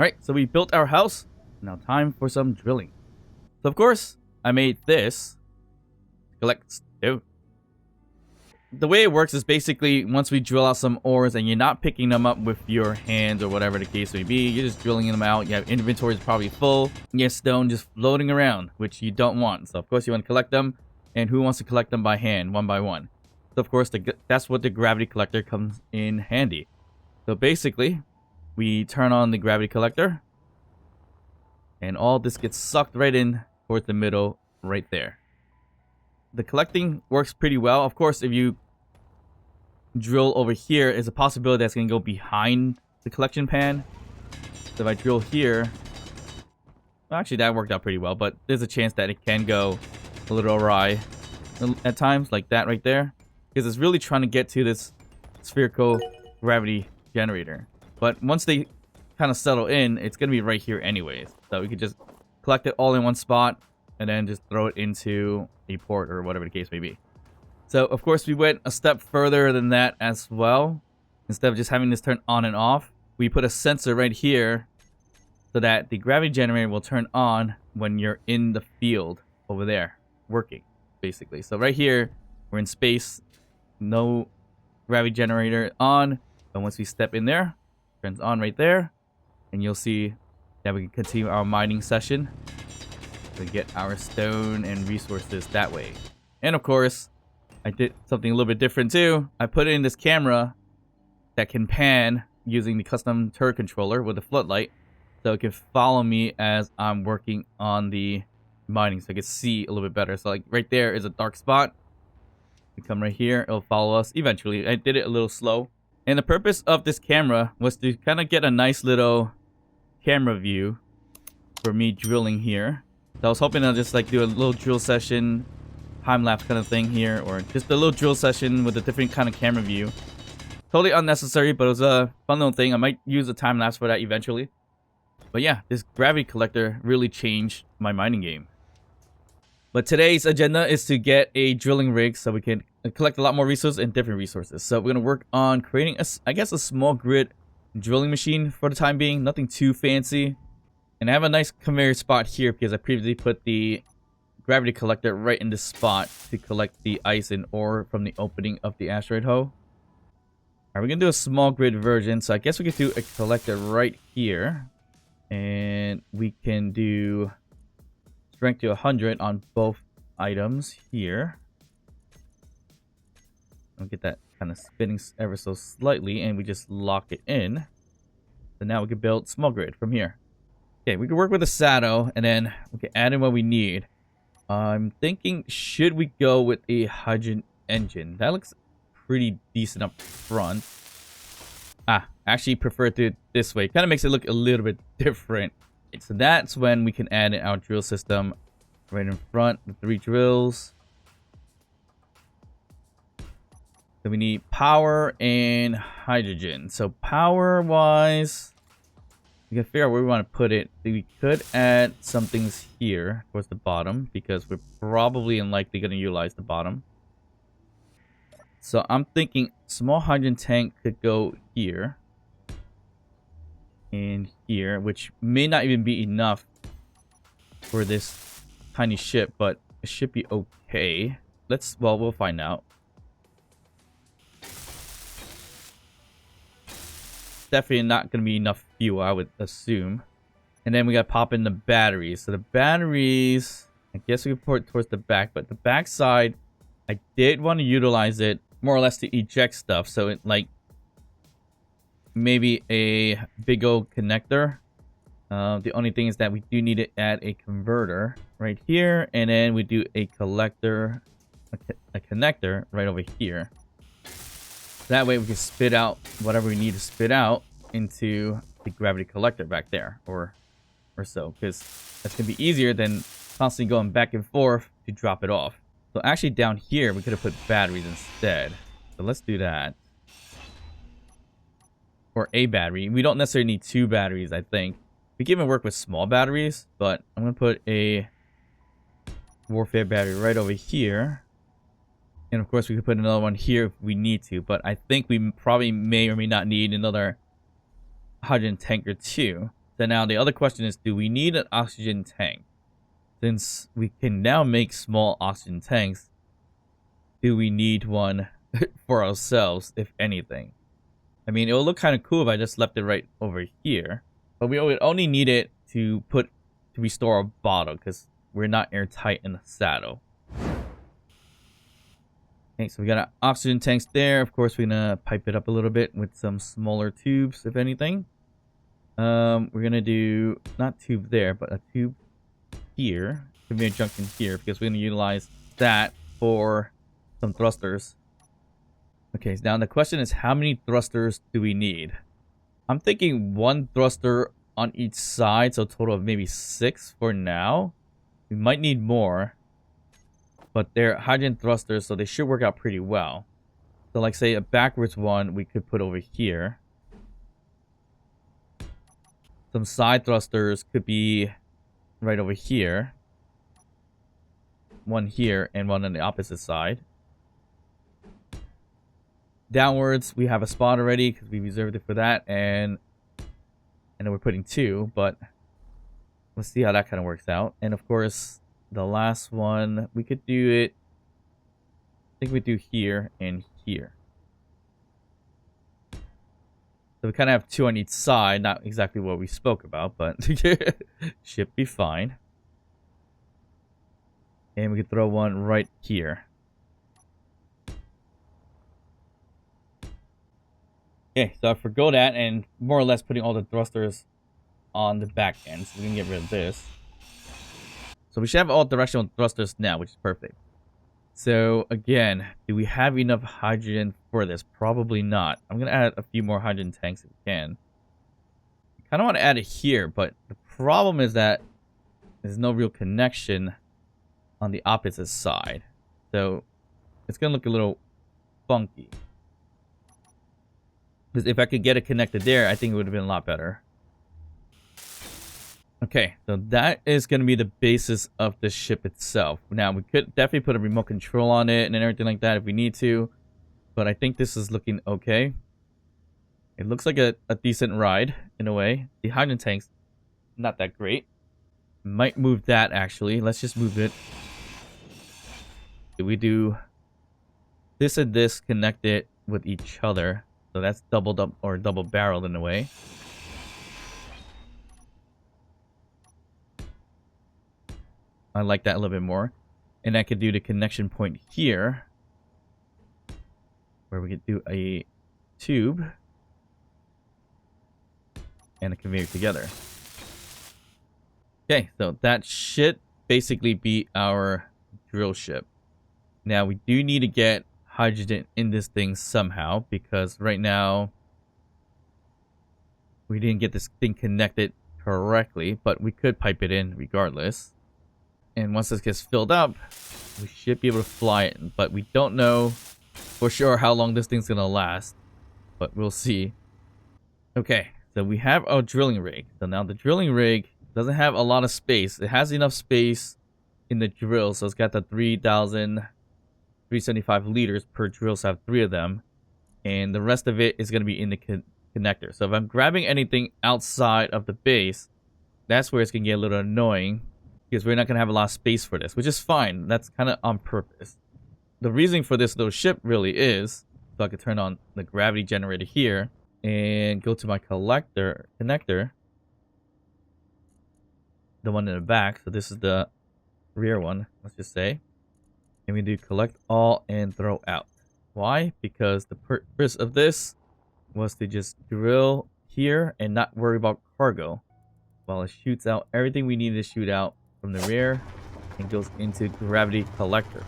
Alright, so we built our house. Now time for some drilling. So of course, I made this. Collect stone. The way it works is basically once we drill out some ores and you're not picking them up with your hands or whatever the case may be, you're just drilling them out. You have inventory is probably full. You have stone just floating around, which you don't want. So of course you want to collect them. And who wants to collect them by hand, one by one? So of course that's what the gravity collector comes in handy. So basically, we turn on the gravity collector. And all this gets sucked right in towards the middle right there. The collecting works pretty well. Of course, if you drill over here, there's a possibility that's going to go behind the collection pan. So if I drill here, well, actually that worked out pretty well, but there's a chance that it can go a little awry at times, like that right there, because it's really trying to get to this spherical gravity generator. But once they kind of settle in, it's going to be right here anyways. So we could just collect it all in one spot and then just throw it into a port or whatever the case may be. So of course we went a step further than that as well. Instead of just having this turn on and off, we put a sensor right here so that the gravity generator will turn on when you're in the field over there working, basically. So right here, we're in space, no gravity generator on, but once we step in there, it turns on right there, and you'll see that we can continue our mining session to get our stone and resources that way. And of course, I did something a little bit different too. I put in this camera that can pan using the custom turret controller with the floodlight, so it can follow me as I'm working on the mining, so I can see a little bit better. So like right there is a dark spot. We come right here, it'll follow us eventually. I did it a little slow. And the purpose of this camera was to kind of get a nice little camera view for me drilling here. So I was hoping I'll just like do a little drill session, time-lapse kind of thing here, or just a little drill session with a different kind of camera view. Totally unnecessary, but it was a fun little thing. I might use a time-lapse for that eventually. But yeah, this gravity collector really changed my mining game. But today's agenda is to get a drilling rig so we can collect a lot more resources and different resources. So we're going to work on creating, I guess, a small grid drilling machine for the time being. Nothing too fancy. And I have a nice conveyor spot here because I previously put the gravity collector right in this spot to collect the ice and ore from the opening of the asteroid hoe. Alright, we're going to do a small grid version. So I guess we could do a collector right here. And we can do strength to 100 on both items here. I'll get that kind of spinning ever so slightly, and we just lock it in. So now we can build small grid from here. Okay, we can work with a saddle, and then we can add in what we need. I'm thinking, should we go with a hydrogen engine? That looks pretty decent up front. Actually prefer to do it this way. Kind of makes it look a little bit different. So that's when we can add in our drill system right in front, the 3 drills. So we need power and hydrogen. So power wise, we can figure out where we want to put it. We could add some things here towards the bottom because we're probably unlikely going to utilize the bottom. So I'm thinking small hydrogen tank could go here and here, which may not even be enough for this tiny ship, but it should be okay. Well, we'll find out. Definitely not going to be enough fuel, I would assume. And then we got to pop in the batteries. So the batteries, I guess we can put it towards the back, but the back side, I did want to utilize it more or less to eject stuff. So it like maybe a big old connector. The only thing is that we do need to add a converter right here, and then we do a collector, a connector right over here. That way we can spit out whatever we need to spit out into the gravity collector back there, or so, because that's gonna be easier than constantly going back and forth to drop it off. So actually down here we could have put batteries instead. So let's do that. Or a battery. We don't necessarily need 2 batteries, I think. We can even work with small batteries, but I'm going to put a warfare battery right over here. And of course, we could put another one here if we need to, but I think we probably may or may not need another hydrogen tank or 2. So now the other question is, do we need an oxygen tank? Since we can now make small oxygen tanks, do we need one for ourselves, if anything? I mean, it will look kind of cool if I just left it right over here. But we would only need it to restore our bottle, because we're not airtight in the saddle. Okay, so we got our oxygen tanks there. Of course, we're gonna pipe it up a little bit with some smaller tubes, if anything. We're gonna do not tube there, but a tube here, conveyor junction here, because we're gonna utilize that for some thrusters. Okay, so now the question is, how many thrusters do we need? I'm thinking one thruster on each side, so a total of maybe 6 for now. We might need more, but they're hydrogen thrusters, so they should work out pretty well. So like say a backwards one we could put over here. Some side thrusters could be right over here. One here and one on the opposite side. Downwards, we have a spot already because we reserved it for that, and then we're putting 2, but let's see how that kind of works out. And of course, the last one, we could do it, I think we do here and here. So we kind of have 2 on each side, not exactly what we spoke about, but should be fine. And we could throw one right here. Okay, so I forgot that, and more or less putting all the thrusters on the back end, so we can get rid of this. So we should have all directional thrusters now, which is perfect. So again, do we have enough hydrogen for this? Probably not. I'm gonna add a few more hydrogen tanks if we can. I kind of want to add it here, but the problem is that there's no real connection on the opposite side, so it's gonna look a little funky. Because if I could get it connected there, I think it would have been a lot better. Okay, so that is going to be the basis of the ship itself. Now, we could definitely put a remote control on it and everything like that if we need to. But I think this is looking okay. It looks like a decent ride, in a way. The hydrogen tank's not that great. Might move that, actually. Let's just move it. We do this and this connected with each other. So that's doubled up, or double barreled in a way. I like that a little bit more. And I could do the connection point here, where we could do a tube and a conveyor together. Okay, so that should basically be our drill ship. Now we do need to get hydrogen in this thing somehow, because right now we didn't get this thing connected correctly, but we could pipe it in regardless. And once this gets filled up, we should be able to fly it, but we don't know for sure how long this thing's gonna last, but we'll see. Okay, so we have our drilling rig. So now the drilling rig doesn't have a lot of space. It has enough space in the drill, so it's got the 375 liters per drill, so I have 3 of them, and the rest of it is going to be in the connector. So if I'm grabbing anything outside of the base, that's where it's going to get a little annoying, because we're not going to have a lot of space for this, which is fine. That's kind of on purpose. The reason for this little ship really is so I can turn on the gravity generator here and go to my connector, the one in the back. So this is the rear one, let's just say. And we do collect all and throw out. Why? Because the purpose of this was to just drill here and not worry about cargo, while it shoots out everything we need to shoot out from the rear and goes into gravity collector.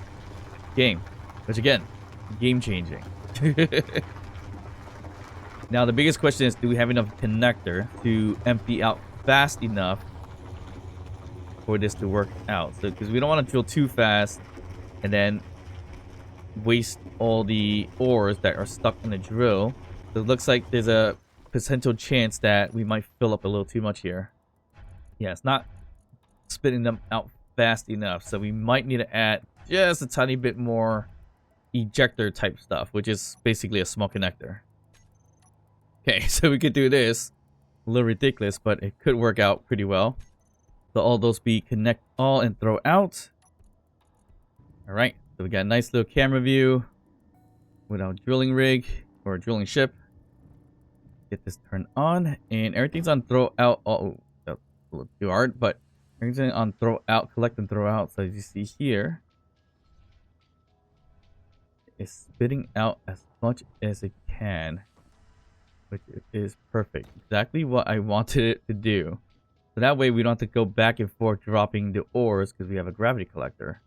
Game. Which again, game changing. Now the biggest question is, do we have enough connector to empty out fast enough for this to work out? So because we don't want to drill too fast and then waste all the ores that are stuck in the drill. So it looks like there's a potential chance that we might fill up a little too much here. Yeah, it's not spitting them out fast enough, so we might need to add just a tiny bit more ejector type stuff, which is basically a small connector. Okay, so we could do this. a little ridiculous, but it could work out pretty well. So all those be connect all and throw out. Alright, so we got a nice little camera view with our drilling rig or drilling ship. Get this turned on, and everything's on throw out. Oh, that's a little too hard, but everything's on throw out, collect and throw out. So as you see here, it's spitting out as much as it can, which is perfect. Exactly what I wanted it to do. So that way we don't have to go back and forth dropping the ores because we have a gravity collector.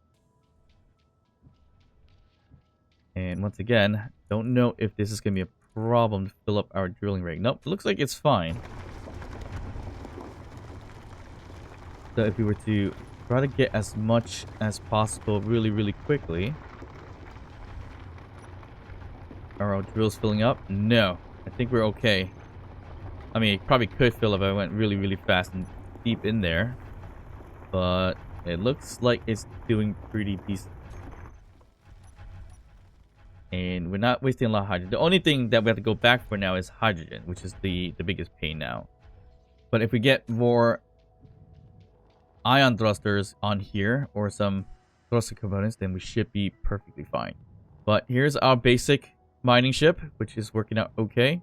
And once again, don't know if this is going to be a problem to fill up our drilling rig. Nope, looks like it's fine. So if we were to try to get as much as possible really quickly. Are our drills filling up? No, I think we're okay. I mean, it probably could fill up if I went really fast and deep in there. But it looks like it's doing pretty decent. And we're not wasting a lot of hydrogen. The only thing that we have to go back for now is hydrogen, which is the biggest pain now. But if we get more ion thrusters on here or some thruster components, then we should be perfectly fine. But here's our basic mining ship, which is working out okay.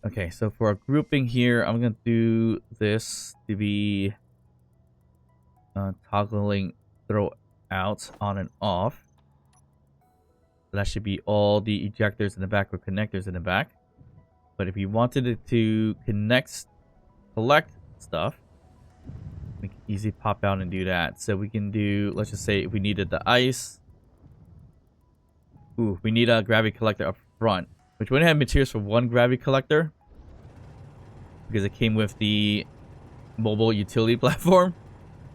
Okay, so for our grouping here, I'm going to do this to be toggling throw out on and off. So that should be all the ejectors in the back or connectors in the back. But if you wanted it to collect stuff, we can easily pop out and do that. So we can do, let's just say if we needed the ice. Ooh, we need a gravity collector up front. Which wouldn't have materials for one gravity collector. Because it came with the mobile utility platform.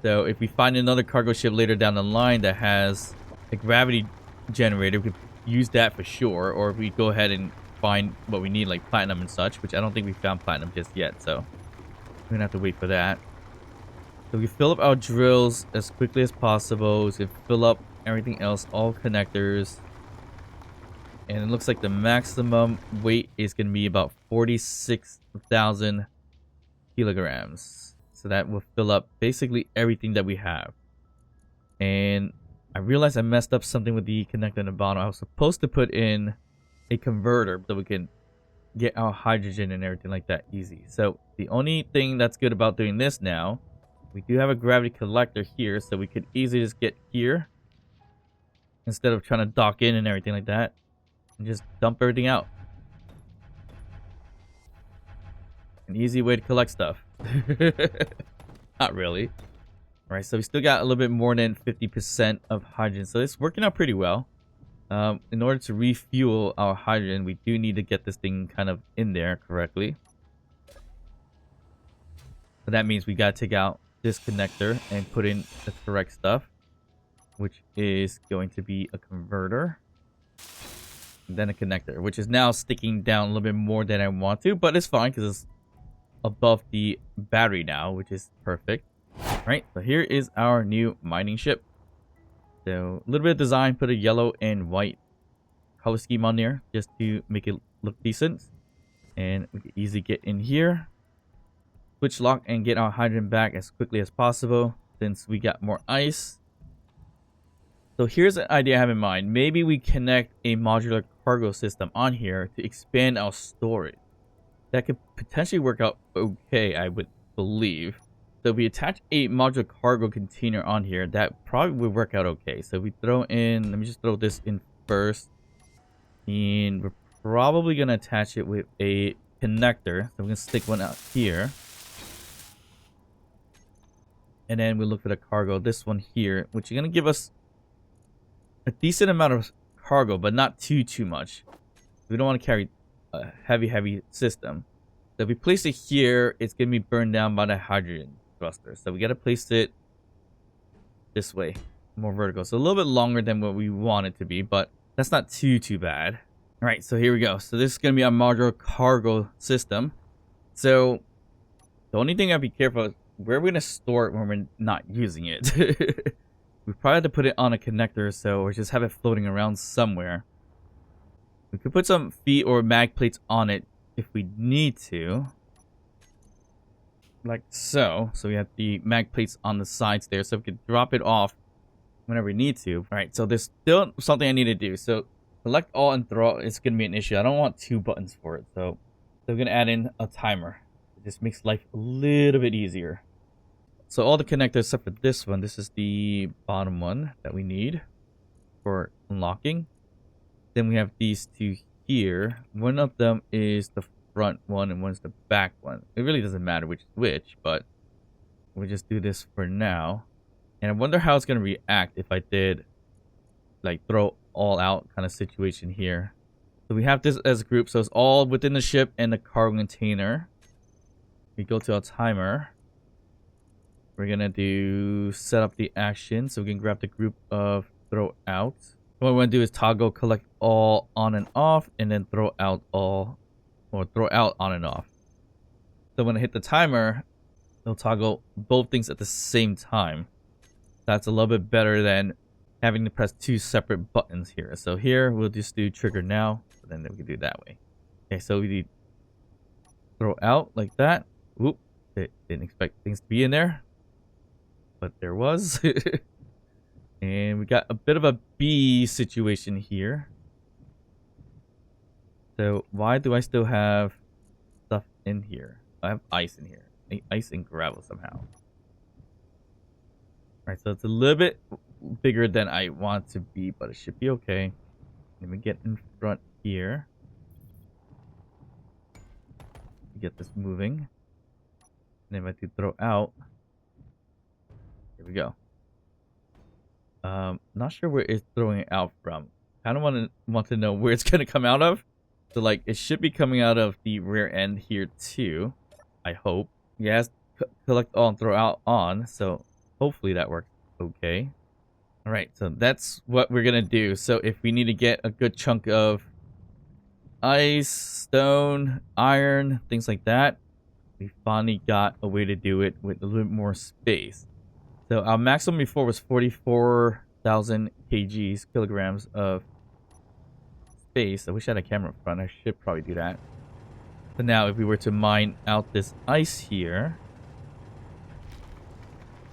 So if we find another cargo ship later down the line that has a gravity generator, we could use that for sure. Or if we go ahead and find what we need, like platinum and such, which I don't think we found platinum just yet, so we're gonna have to wait for that. So we fill up our drills as quickly as possible. So we fill up everything else, all connectors, and it looks like the maximum weight is gonna be about 46,000 kilograms. So that will fill up basically everything that we have. And I realized I messed up something with the connector in the bottom. I was supposed to put in a converter so we can get our hydrogen and everything like that easy. So the only thing that's good about doing this now, we do have a gravity collector here, so we could easily just get here instead of trying to dock in and everything like that and just dump everything out. An easy way to collect stuff. Not really. Alright, so we still got a little bit more than 50% of hydrogen. So it's working out pretty well. In order to refuel our hydrogen, we do need to get this thing kind of in there correctly. So that means we got to take out this connector and put in the correct stuff, which is going to be a converter. And then a connector, which is now sticking down a little bit more than I want to, but it's fine because it's above the battery now, which is perfect. Right, so here is our new mining ship. So a little bit of design, put a yellow and white color scheme on there just to make it look decent. And we can easily get in here, switch lock, and get our hydrogen back as quickly as possible since we got more ice. So here's an idea I have in mind. Maybe we connect a modular cargo system on here to expand our storage. That could potentially work out okay, I would believe. So if we attach a modular cargo container on here, that probably would work out okay. So we throw in, let me just throw this in first. And we're probably going to attach it with a connector. So we're going to stick one out here. And then we look for the cargo, this one here, which is going to give us a decent amount of cargo, but not too much. We don't want to carry a heavy system. So if we place it here, it's going to be burned down by the hydrogen thruster. So we got to place it this way, more vertical. So a little bit longer than what we want it to be, but that's not too bad. All right, so here we go. So this is going to be our modular cargo system. So the only thing I'd be careful is where we're going to store it when we're not using it. We probably have to put it on a connector, so or just have it floating around somewhere. We could put some feet or mag plates on it if we need to. like so. So we have the mag plates on the sides there, so we can drop it off whenever we need to. All right, so there's still something I need to do. So select all and throw is going to be an issue. I don't want 2 buttons for it, so we're going to add in a timer. It just makes life a little bit easier. So all the connectors except for this one, this is the bottom one that we need for unlocking. Then we have these 2 here. One of them is the front one and one's the back one. It really doesn't matter which is which, but we'll just do this for now. And I wonder how it's going to react if I did like throw all out kind of situation here. So we have this as a group, so it's all within the ship and the cargo container. We go to our timer. We're gonna do set up the action, so we can grab the group of throw out. What we want to do is toggle collect all on and off, and then throw out all, or throw out on and off. So when I hit the timer, it'll toggle both things at the same time. That's a little bit better than having to press 2 separate buttons here. So here we'll just do trigger now, and then we can do it that way. Okay, so we do throw out like that. Whoop! Didn't expect things to be in there, but there was. And we got a bit of a B situation here. So why do I still have stuff in here? I have ice in here. Ice and gravel somehow. Alright, so it's a little bit bigger than I want it to be, but it should be okay. Let me get in front here. Get this moving. And if I do throw out, here we go. Not sure where it's throwing it out from. Kind of want to know where it's gonna come out of. So like it should be coming out of the rear end here too. I hope. Yes, collect all and throw out on. So hopefully that works okay. All right, so that's what we're gonna do. So if we need to get a good chunk of ice, stone, iron, things like that, we finally got a way to do it with a little bit more space. So our maximum before was 44,000 kilograms of space. I wish I had a camera in front. I should probably do that. But now if we were to mine out this ice here,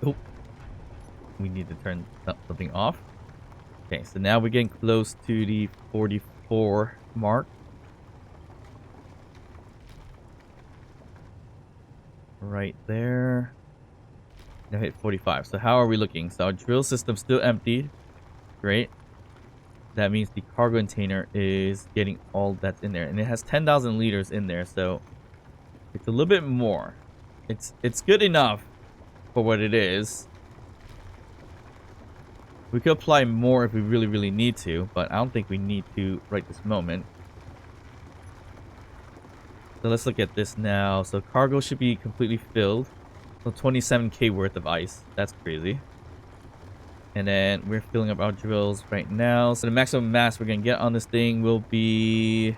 oh, we need to turn something off. Okay, so now we're getting close to the 44 mark. Right there. Now hit 45. So how are we looking? So our drill system's still empty. Great. That means the cargo container is getting all that's in there. And it has 10,000 liters in there, so it's a little bit more. It's good enough for what it is. We could apply more if we really, really need to, but I don't think we need to right this moment. So let's look at this now. So cargo should be completely filled. So 27k worth of ice. That's crazy. And then we're filling up our drills right now. So the maximum mass we're going to get on this thing will be...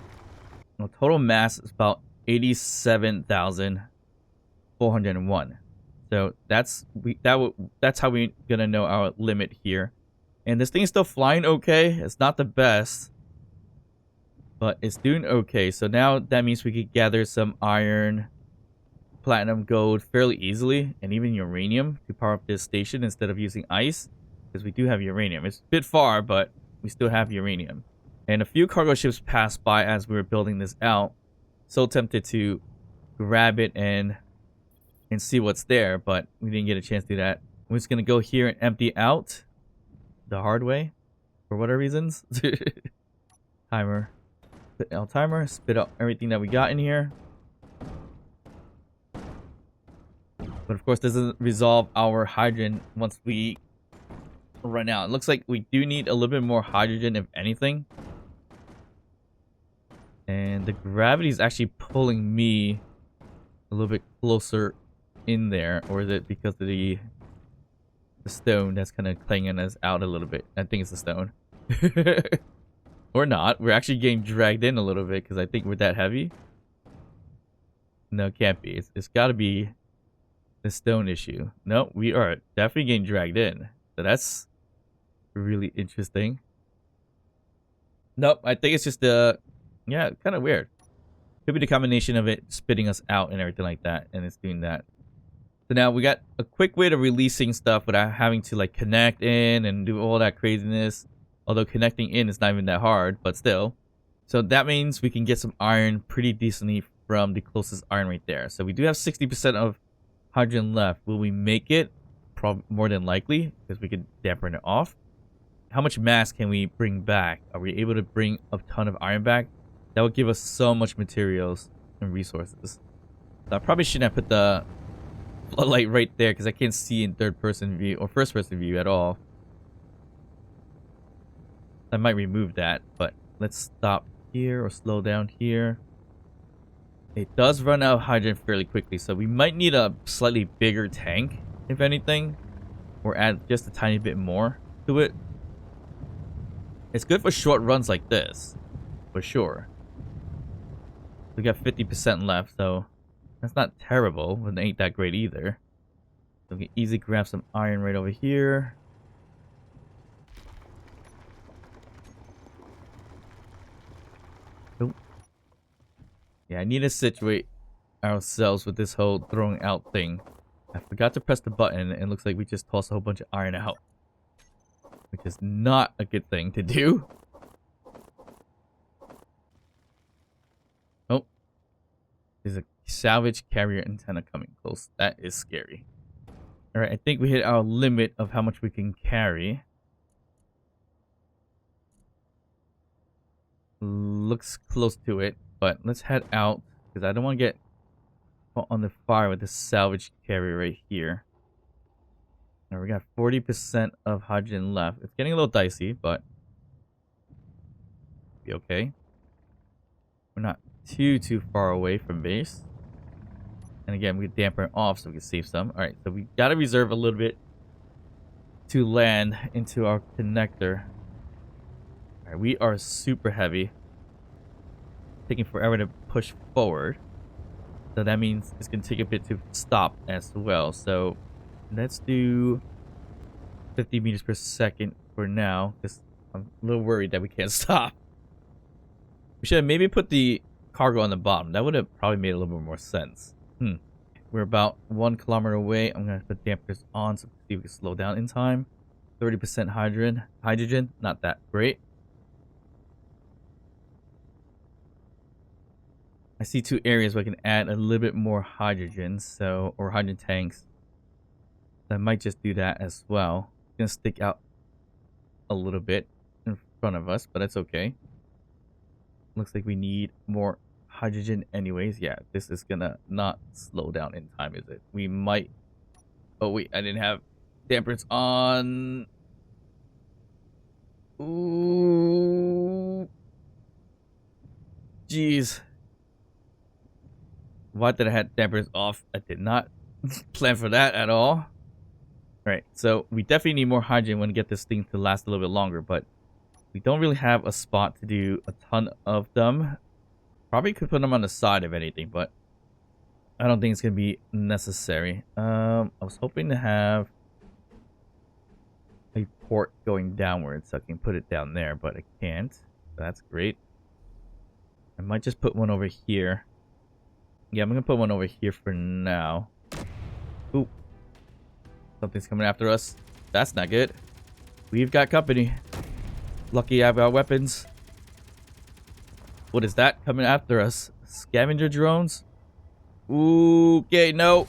Well, total mass is about 87,401. So that's how we're going to know our limit here. And this thing is still flying okay. It's not the best, but it's doing okay. So now that means we could gather some iron, platinum, gold fairly easily, and even uranium to power up this station instead of using ice, because we do have uranium. It's a bit far, but we still have uranium. And a few cargo ships passed by as we were building this out. So tempted to grab it and see what's there, but we didn't get a chance to do that. We're just gonna go here and empty out the hard way for whatever reasons. Timer. Put L timer, spit out everything that we got in here. But of course, this doesn't resolve our hydrogen once we run out. It looks like we do need a little bit more hydrogen, if anything. And the gravity is actually pulling me a little bit closer in there. Or is it because of the stone that's kind of clanging us out a little bit? I think it's the stone. Or not. We're actually getting dragged in a little bit because I think we're that heavy. No, it can't be. It's got to be the stone issue. No, we are definitely getting dragged in. So that's really interesting. Nope, I think it's just the... Yeah, kind of weird. Could be the combination of it spitting us out and everything like that. And it's doing that. So now we got a quick way to releasing stuff without having to like connect in and do all that craziness. Although connecting in is not even that hard, but still. So that means we can get some iron pretty decently from the closest iron right there. So we do have 60% of hydrogen left. Will we make it? More than likely, because we could dampen it off. How much mass can we bring back? Are we able to bring a ton of iron back? That would give us so much materials and resources. So I probably shouldn't have put the floodlight right there because I can't see in third person view or first person view at all. I might remove that, but let's stop here or slow down here. It does run out of hydrogen fairly quickly, so we might need a slightly bigger tank, if anything, or add just a tiny bit more to it. It's good for short runs like this, for sure. We got 50% left, so that's not terrible, but it ain't that great either. So we can easily grab some iron right over here. Oh. Yeah, I need to situate ourselves with this whole throwing out thing. I forgot to press the button, and it looks like we just tossed a whole bunch of iron out. Which is not a good thing to do. Oh. There's a salvage carrier antenna coming close. That is scary. Alright, I think we hit our limit of how much we can carry. Looks close to it, but let's head out because I don't want to get on the fire with this salvage carrier right here. Now we got 40% of hydrogen left. It's getting a little dicey, but be okay. We're not too far away from base. And again, we dampen it off so we can save some. Alright, so we gotta reserve a little bit to land into our connector. Alright, we are super heavy. Taking forever to push forward. So that means it's gonna take a bit to stop as well. So let's do 50 meters per second for now, because I'm a little worried that we can't stop. We should have maybe put the cargo on the bottom. That would have probably made a little bit more sense. We're about 1 kilometer away. I'm going to put dampers on so we see if we can slow down in time. 30% hydrogen. Not that great. I see 2 areas where I can add a little bit more hydrogen, or hydrogen tanks. I might just do that as well. It's gonna stick out a little bit in front of us, but that's okay. Looks like we need more hydrogen anyways. Yeah, this is gonna not slow down in time, is it? We might... Oh wait, I didn't have dampers on. Ooh. Jeez. Why did I have dampers off? I did not plan for that at all. Right, so we definitely need more hydrogen when we get this thing to last a little bit longer, but we don't really have a spot to do a ton of them. Probably could put them on the side if anything, but I don't think it's going to be necessary. I was hoping to have a port going downwards so I can put it down there, but I can't. So that's great. I might just put one over here. Yeah, I'm going to put one over here for now. Ooh. Something's coming after us. That's not good. We've got company. Lucky I have our weapons. What is that coming after us? Scavenger drones? Ooh, okay, no.